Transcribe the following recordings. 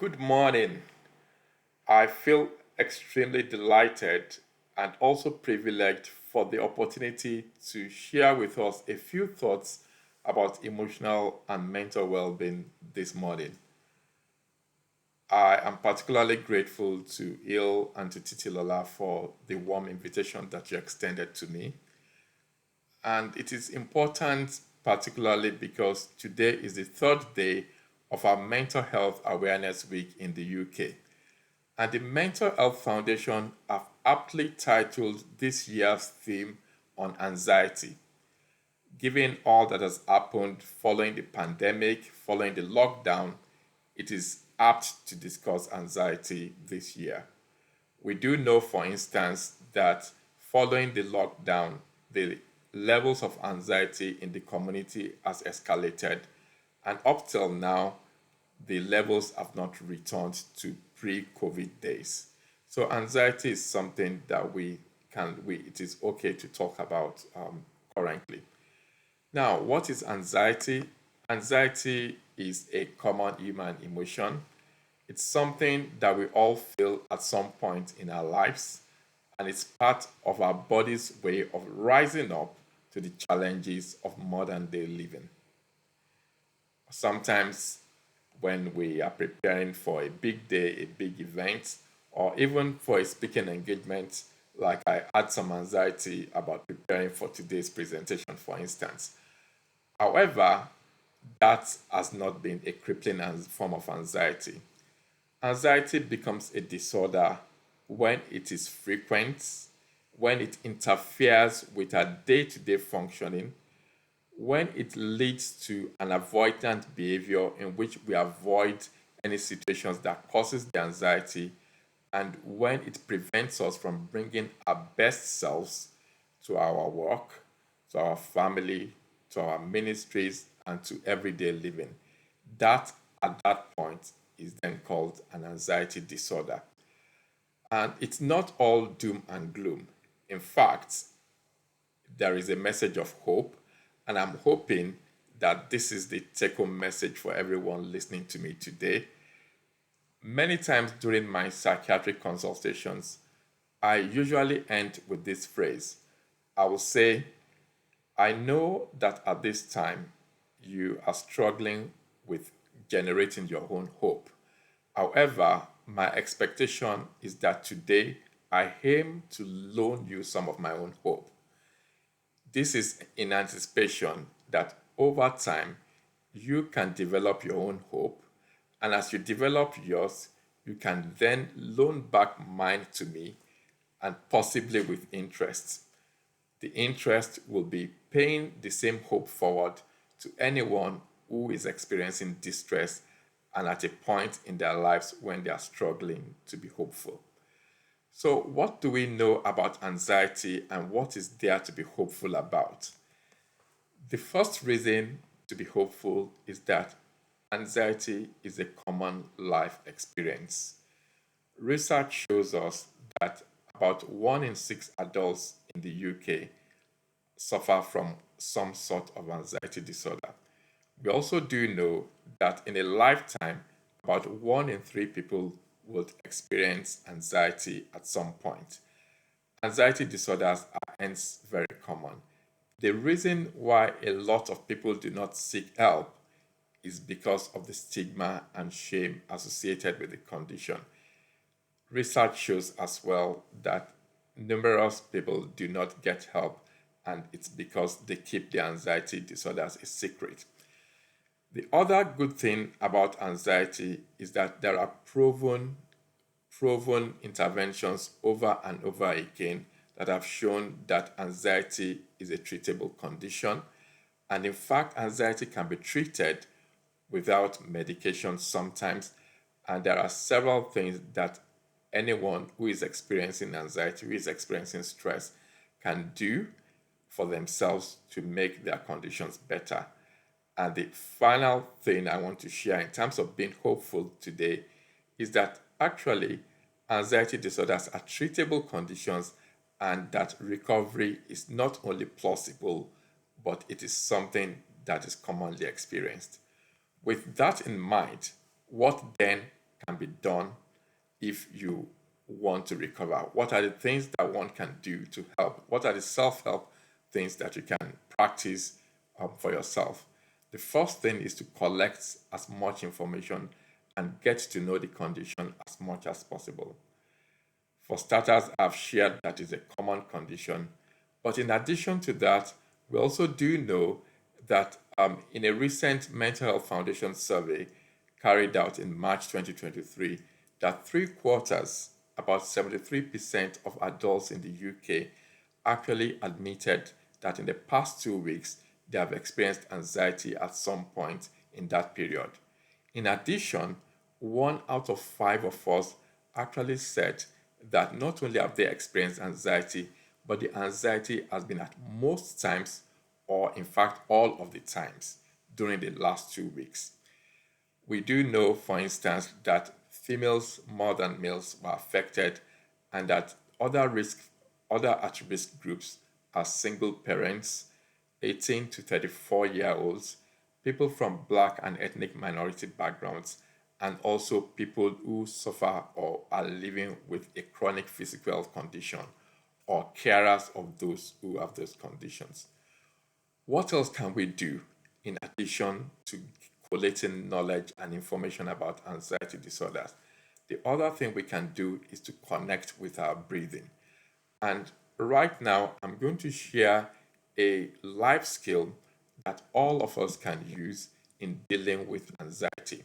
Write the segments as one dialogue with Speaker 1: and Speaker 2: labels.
Speaker 1: Good morning. I feel extremely delighted and also privileged for the opportunity to share with us a few thoughts about emotional and mental well being this morning. I am particularly grateful to Il and to Titilola for the warm invitation that you extended to me. And it is important, particularly because today is the third day of our Mental Health Awareness Week in the UK. And the Mental Health Foundation have aptly titled this year's theme on anxiety. Given all that has happened following the pandemic, following the lockdown, it is apt to discuss anxiety this year. We do know, for instance, that following the lockdown, the levels of anxiety in the community has escalated, and up till now, the levels have not returned to pre-COVID days. So anxiety is something that it is okay to talk about currently. Now, what is anxiety? Anxiety is a common human emotion. It's something that we all feel at some point in our lives, and it's part of our body's way of rising up to the challenges of modern day living. Sometimes, when we are preparing for a big day, a big event, or even for a speaking engagement, like I had some anxiety about preparing for today's presentation, for instance. However, that has not been a crippling form of anxiety. Anxiety becomes a disorder when it is frequent, when it interferes with our day to day functioning, when it leads to an avoidant behavior in which we avoid any situations that causes the anxiety, and when it prevents us from bringing our best selves to our work, to our family, to our ministries, and to everyday living. That at that point is then called an anxiety disorder. And it's not all doom and gloom. In fact, there is a message of hope, and I'm hoping that this is the take home message for everyone listening to me today. Many times during my psychiatric consultations, I usually end with this phrase. I will say, I know that at this time you are struggling with generating your own hope. However, my expectation is that today I aim to loan you some of my own hope. This is in anticipation that over time you can develop your own hope, and as you develop yours, you can then loan back mine to me and possibly with interest. The interest will be paying the same hope forward to anyone who is experiencing distress and at a point in their lives when they are struggling to be hopeful. So, what do we know about anxiety and what is there to be hopeful about? The first reason to be hopeful is that anxiety is a common life experience. Research shows us that about 1 in 6 adults in the UK suffer from some sort of anxiety disorder. We also do know that in a lifetime, about 1 in 3 people will experience anxiety at some point. Anxiety disorders are hence very common. The reason why a lot of people do not seek help is because of the stigma and shame associated with the condition. Research shows as well that numerous people do not get help, and it's because they keep their anxiety disorders a secret. The other good thing about anxiety is that there are proven interventions over and over again that have shown that anxiety is a treatable condition. And in fact, anxiety can be treated without medication sometimes. And there are several things that anyone who is experiencing anxiety, who is experiencing stress, can do for themselves to make their conditions better. And the final thing I want to share in terms of being hopeful today is that actually anxiety disorders are treatable conditions, and that recovery is not only plausible, but it is something that is commonly experienced. With that in mind, what then can be done if you want to recover? What are the things that one can do to help? What are the self help things that you can practice for yourself? The first thing is to collect as much information and get to know the condition as much as possible. For starters, I've shared that is a common condition. But in addition to that, we also do know that in a recent Mental Health Foundation survey carried out in March 2023, that three quarters, about 73% of adults in the UK, actually admitted that in the past 2 weeks they have experienced anxiety at some point in that period. In addition, 1 out of 5 of us actually said that not only have they experienced anxiety, but the anxiety has been at most times, or in fact, all of the times during the last 2 weeks. We do know, for instance, that females more than males were affected, and that other at-risk groups are single parents, 18 to 34-year-olds, people from Black and ethnic minority backgrounds, and also people who suffer or are living with a chronic physical health condition, or carers of those who have those conditions. What else can we do in addition to collating knowledge and information about anxiety disorders? The other thing we can do is to connect with our breathing. And right now, I'm going to share a life skill that all of us can use in dealing with anxiety.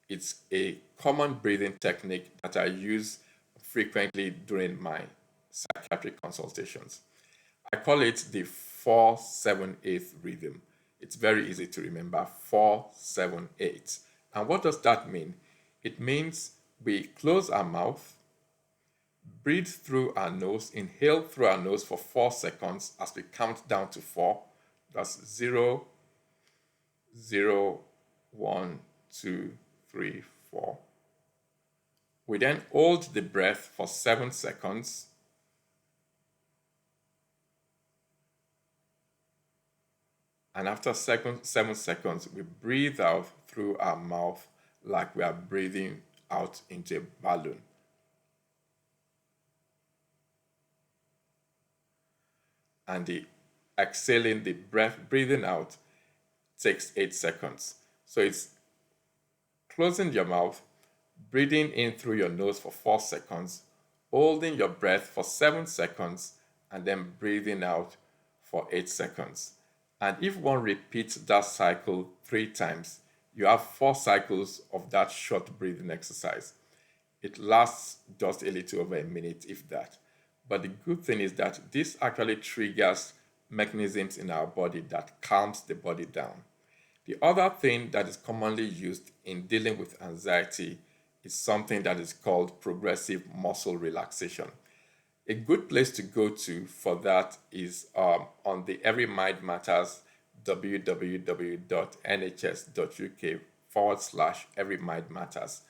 Speaker 1: It's a common breathing technique that I use frequently during my psychiatric consultations. I call it the 4-7-8 rhythm. It's very easy to remember, 4-7-8. And what does that mean? It means we close our mouth, breathe through our nose, inhale through our nose for 4 seconds as we count down to 4. That's 0, 0, 1, 2, 3, 4. We then hold the breath for 7 seconds. And after 7 seconds, we breathe out through our mouth like we are breathing out into a balloon. And the exhaling, the breath, breathing out takes 8 seconds. So it's closing your mouth, breathing in through your nose for 4 seconds, holding your breath for 7 seconds, and then breathing out for 8 seconds. And if one repeats that cycle 3 times, you have 4 cycles of that short breathing exercise. It lasts just a little over a minute, if that. But the good thing is that this actually triggers mechanisms in our body that calms the body down. The other thing that is commonly used in dealing with anxiety is something that is called progressive muscle relaxation. A good place to go to for that is on the Every Mind Matters www.nhs.uk/Every Mind Matters.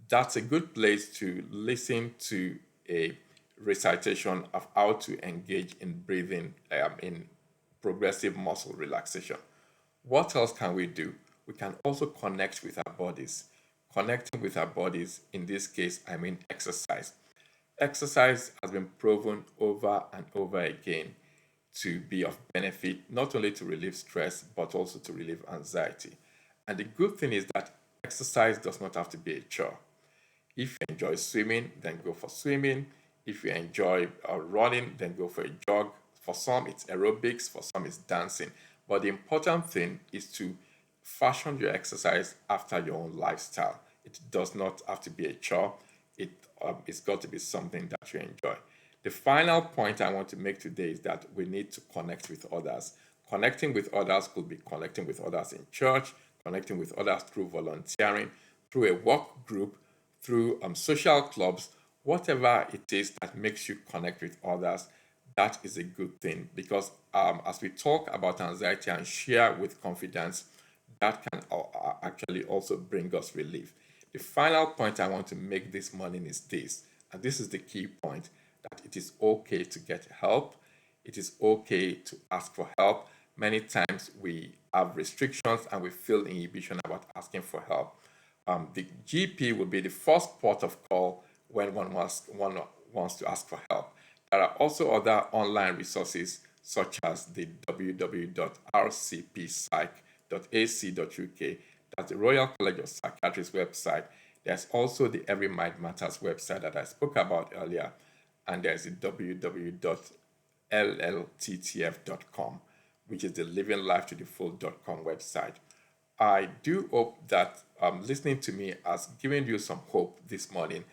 Speaker 1: That's a good place to listen to a recitation of how to engage in breathing in progressive muscle relaxation. What else can we do? We can also connect with our bodies. Connecting with our bodies, in this case, I mean exercise. Exercise has been proven over and over again to be of benefit, not only to relieve stress, but also to relieve anxiety. And the good thing is that exercise does not have to be a chore. If you enjoy swimming, then go for swimming. If you enjoy running, then go for a jog. For some, it's aerobics. For some, it's dancing. But the important thing is to fashion your exercise after your own lifestyle. It does not have to be a chore. It's got to be something that you enjoy. The final point I want to make today is that we need to connect with others. Connecting with others could be connecting with others in church, connecting with others through volunteering, through a work group, through social clubs, whatever it is that makes you connect with others. That is a good thing, because as we talk about anxiety and share with confidence, that can actually also bring us relief. The final point I want to make this morning is this, and this is the key point, that it is okay to get help. It is okay to ask for help. Many times we have restrictions and we feel inhibition about asking for help. The GP will be the first port of call when one wants to ask for help. There are also other online resources such as the www.rcppsych.ac.uk, that's the Royal College of Psychiatrists website. There's also the Every Mind Matters website that I spoke about earlier, and there's the www.llttf.com, which is the livinglifetothefull.com website. I do hope that listening to me has given you some hope this morning,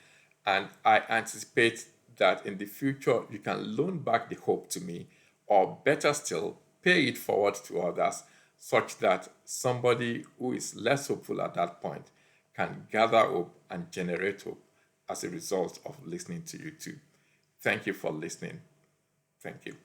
Speaker 1: and I anticipate that in the future you can loan back the hope to me, or better still, pay it forward to others, such that somebody who is less hopeful at that point can gather hope and generate hope as a result of listening to you too. Thank you for listening. Thank you.